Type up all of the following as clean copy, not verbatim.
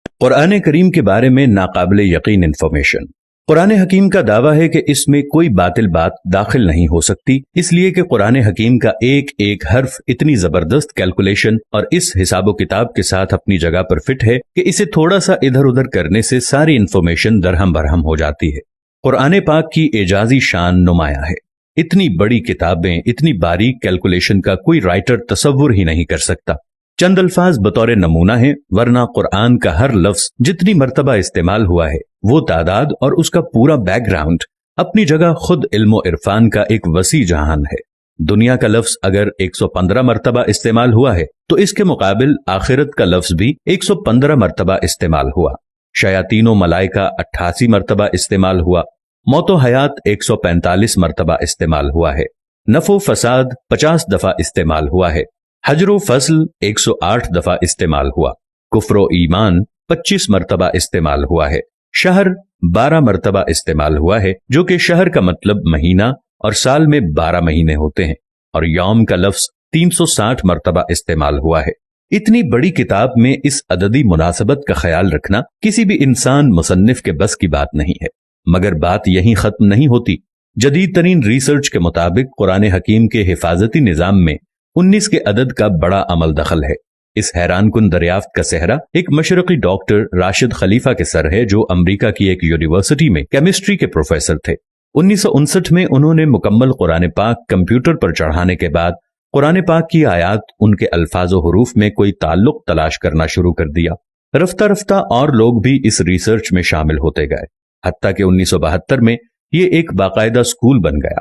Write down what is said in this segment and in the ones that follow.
कुरान करीम के बारे में नाकाबिल यकीन इंफॉर्मेशन। कुरान हकीम का दावा है कि इसमें कोई बातिल बात दाखिल नहीं हो सकती, इसलिए कि कुरान हकीम का एक एक हर्फ इतनी जबरदस्त कैलकुलेशन और इस हिसाबो किताब के साथ अपनी जगह पर फिट है कि इसे थोड़ा सा इधर उधर करने से सारी इंफॉर्मेशन दरहम बरहम हो जाती है। कुरान पाक की एजाजी शान नुमाया है। इतनी बड़ी किताबें, इतनी बारीक कैलकुलेशन का कोई राइटर तसव्वुर ही नहीं कर सकता। चंद अल्फाज बतौर नमूना है, वरना कुरान का हर लफ्ज जितनी मर्तबा इस्तेमाल हुआ है वो तादाद और उसका पूरा बैकग्राउंड अपनी जगह खुद इल्म इरफान का एक वसी जहान है। दुनिया का लफ्ज अगर 115 मर्तबा इस्तेमाल हुआ है तो इसके मुकाबिल आखिरत का लफ्ज भी 115 मर्तबा इस्तेमाल हुआ। शयातीनो मलाइका 88 मर्तबा इस्तेमाल हुआ। मौतो हयात 145 मर्तबा इस्तेमाल हुआ है। नफो फसाद 50 दफा इस्तेमाल हुआ है। हजरो फसल 108 दफा इस्तेमाल हुआ। कुफ्रो ईमान 25 मर्तबा इस्तेमाल हुआ है। शहर 12 मर्तबा इस्तेमाल हुआ है, जो कि शहर का मतलब महीना और साल में 12 महीने होते हैं। और यौम का लफ्ज 360 मर्तबा इस्तेमाल हुआ है। इतनी बड़ी किताब में इस अददी मुनासबत का ख्याल रखना किसी भी इंसान मुसन्निफ के बस की बात नहीं है। मगर बात यहीं खत्म नहीं होती। जदीद तरीन रिसर्च के मुताबिक कुरान हकीम के हिफाजती निजाम में 19 के अदद का बड़ा अमल दखल है। इस हैरानकुन दरियाफ्त का सेहरा एक मशरकी डॉक्टर राशिद खलीफा के सर है, जो अमेरिका की एक यूनिवर्सिटी में केमिस्ट्री के प्रोफेसर थे। 1959 में उन्होंने मुकम्मल कुरान पाक कंप्यूटर पर चढ़ाने के बाद कुरान पाक की आयात, उनके अल्फाज और हुरूफ में कोई ताल्लुक तलाश करना शुरू कर दिया। रफ्ता रफ्ता और लोग भी इस रिसर्च में शामिल होते गए, हत्ता कि 1972 में ये एक बाकायदा स्कूल बन गया।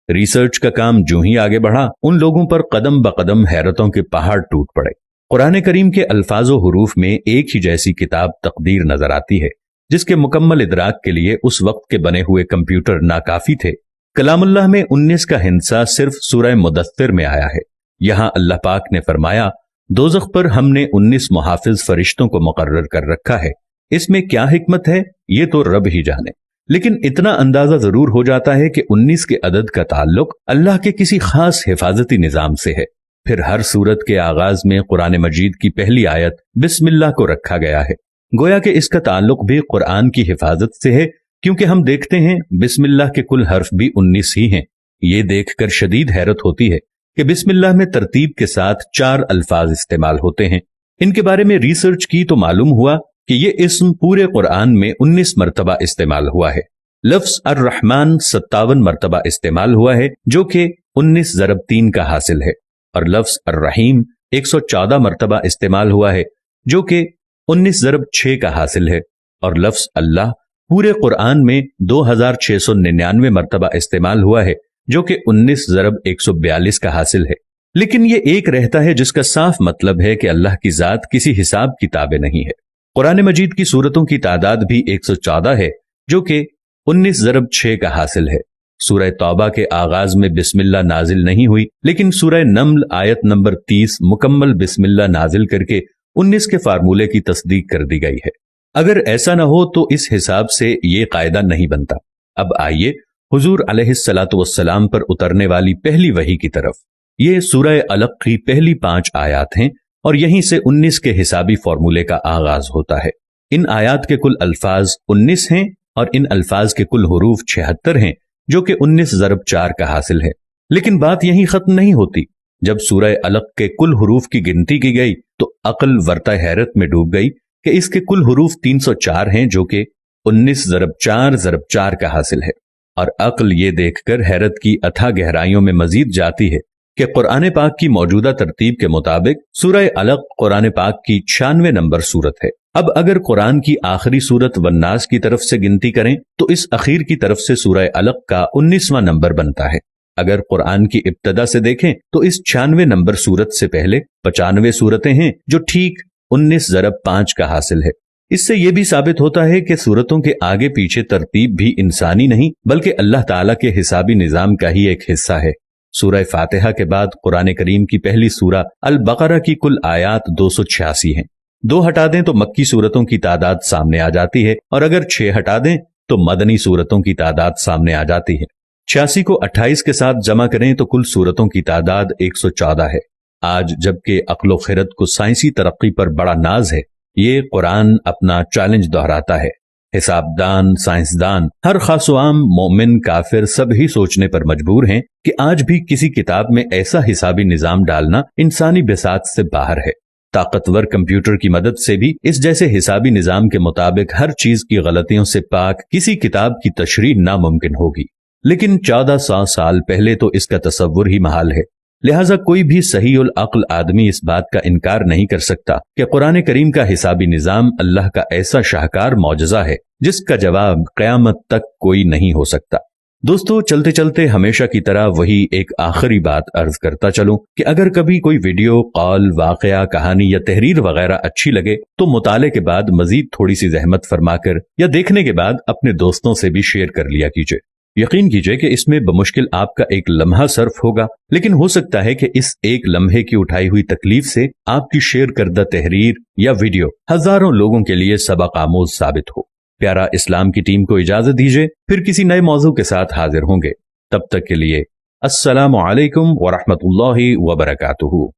रिसर्च का काम जो ही आगे बढ़ा, उन लोगों पर कदम बकदम हैरतों के पहाड़ टूट पड़े। कुरान करीम के अल्फाज और हुरूफ में एक ही जैसी किताब तकदीर नजर आती है, जिसके मुकम्मल इदराक के लिए उस वक्त के बने हुए कंप्यूटर नाकाफी थे। कलामुल्लाह में 19 का हिस्सा सिर्फ सूरह मुदस्सिर में आया है। यहाँ अल्लाह पाक ने फरमाया, दोज़ख पर हमने 19 मुहाफिज फरिश्तों को मुकर्रर कर रखा है। इसमें क्या हिकमत है ये तो रब ही जाने, लेकिन इतना अंदाजा जरूर हो जाता है कि 19 के अदद का ताल्लुक अल्लाह के किसी खास हिफाजती निजाम से है। फिर हर सूरत के आगाज में कुरान मजीद की पहली आयत बिस्मिल्लाह को रखा गया है, गोया कि इसका ताल्लुक भी कुरान की हिफाजत से है, क्योंकि हम देखते हैं बिस्मिल्लाह के कुल हर्फ भी 19 ही हैं। ये देखकर शदीद हैरत होती है कि बिस्मिल्लाह में तरतीब के साथ 4 अल्फाज इस्तेमाल होते हैं। इनके बारे में रिसर्च की तो मालूम हुआ कि ये इस्म पूरे कुरान में 19 मर्तबा इस्तेमाल हुआ है। लफ्ज अर रहमान 57 मर्तबा इस्तेमाल हुआ है, जो कि 19 ज़रब 3 का हासिल है। और लफ्ज अर रहीम 114 मर्तबा इस्तेमाल हुआ है, जो कि 19 ज़रब 6 का हासिल है। और लफ्ज अल्लाह पूरे कुरान में 2699 मर्तबा इस्तेमाल हुआ है, जो कि 19 ज़रब 142 का हासिल है। लेकिन ये एक रहता है जिसका साफ मतलब है कि अल्लाह की जात किसी हिसाब किताबे नहीं है। कुरान मजीद की सूरतों की तादाद भी 114 है, जो कि 19 ज़रब 6 का हासिल है। सूरह तौबा के आगाज में बिस्मिल्लाह नाजिल नहीं हुई, लेकिन सूरह नम्ल आयत नंबर 30 मुकम्मल बिस्मिल्लाह नाजिल करके 19 के फार्मूले की तस्दीक कर दी गई है। अगर ऐसा न हो तो इस हिसाब से ये कायदा नहीं बनता। अब आइए हुजूर अलैहिस्सलातु वस्सलाम पर उतरने वाली पहली वही की तरफ। ये सूरह अलक की पहली 5 आयात हैं और यहीं से 19 के हिसाबी फार्मूले का आगाज होता है। इन आयात के कुल अल्फाज 19 हैं और इन अल्फाज के कुल हुरूफ 76 हैं, जो कि 19 ज़रब 4 का हासिल है। लेकिन बात यहीं खत्म नहीं होती। जब सूरह अलक के कुल हुरूफ की गिनती की गई तो अक्ल वर्ता हैरत में डूब गई कि इसके कुल हुरूफ 304 हैं, जो कि 19 ज़रब 4 ज़रब 4 का हासिल है। और अक्ल ये देखकर हैरत की अथाह गहराइयों में मजीद जाती है कि कुरान पाक की मौजूदा तरतीब के मुताबिक सूरह अलक कुरान पाक की 96 नंबर सूरत है। अब अगर कुरान की आखिरी सूरत वन्नास की तरफ से गिनती करें तो इस अखीर की तरफ से सूरह अलक का 19वां नंबर बनता है। अगर कुरान की इब्तदा से देखें तो इस 96 नंबर सूरत से पहले 95 सूरतें हैं, जो ठीक 19 ज़रब 5 का हासिल है। इससे यह भी साबित होता है कि सूरतों के आगे पीछे तरतीब भी इंसानी नहीं बल्कि अल्लाह ताला के हिसाबी निजाम का ही एक हिस्सा है। सूरह फातिहा के बाद कुरान करीम की पहली सूरा अल बकरा की कुल आयात 286 हैं। 2 हटा दें तो मक्की सूरतों की तादाद सामने आ जाती है, और अगर 6 हटा दें तो मदनी सूरतों की तादाद सामने आ जाती है। 86 को 28 के साथ जमा करें तो कुल सूरतों की तादाद 114 है। आज जबकि अक्लो खिरत को साइंसी तरक्की पर बड़ा नाज है, یہ قرآن اپنا چیلنج دہراتا ہے۔ حسابدان، سائنسدان، ہر خاص و عام، مومن، کافر سب ہی سوچنے پر مجبور ہیں کہ آج بھی کسی کتاب میں ایسا حسابی نظام ڈالنا انسانی بساط سے باہر ہے۔ طاقتور کمپیوٹر کی مدد سے بھی اس جیسے حسابی نظام کے مطابق ہر چیز کی غلطیوں سے پاک کسی کتاب کی تشریح ناممکن ہوگی، لیکن 1400 سال پہلے تو اس کا تصور ہی محال ہے۔ لہٰذا کوئی بھی صحیح العقل آدمی اس بات کا انکار نہیں کر سکتا کہ قرآن کریم کا حسابی نظام اللہ کا ایسا شاہکار معجزہ ہے جس کا جواب قیامت تک کوئی نہیں ہو سکتا۔ دوستو، چلتے چلتے ہمیشہ کی طرح وہی ایک آخری بات عرض کرتا چلوں کہ اگر کبھی کوئی ویڈیو، قول، واقعہ، کہانی یا تحریر وغیرہ اچھی لگے تو مطالعے کے بعد مزید تھوڑی سی زحمت فرما کر یا دیکھنے کے بعد اپنے دوستوں سے بھی شیئر کر لیا کیجیے۔ یقین کیجیے کہ اس میں بمشکل آپ کا ایک لمحہ صرف ہوگا، لیکن ہو سکتا ہے کہ اس ایک لمحے کی اٹھائی ہوئی تکلیف سے آپ کی شیئر کردہ تحریر یا ویڈیو ہزاروں لوگوں کے لیے سبق آموز ثابت ہو۔ پیارا اسلام کی ٹیم کو اجازت دیجیے، پھر کسی نئے موضوع کے ساتھ حاضر ہوں گے۔ تب تک کے لیے السلام علیکم ورحمۃ اللہ وبرکاتہ۔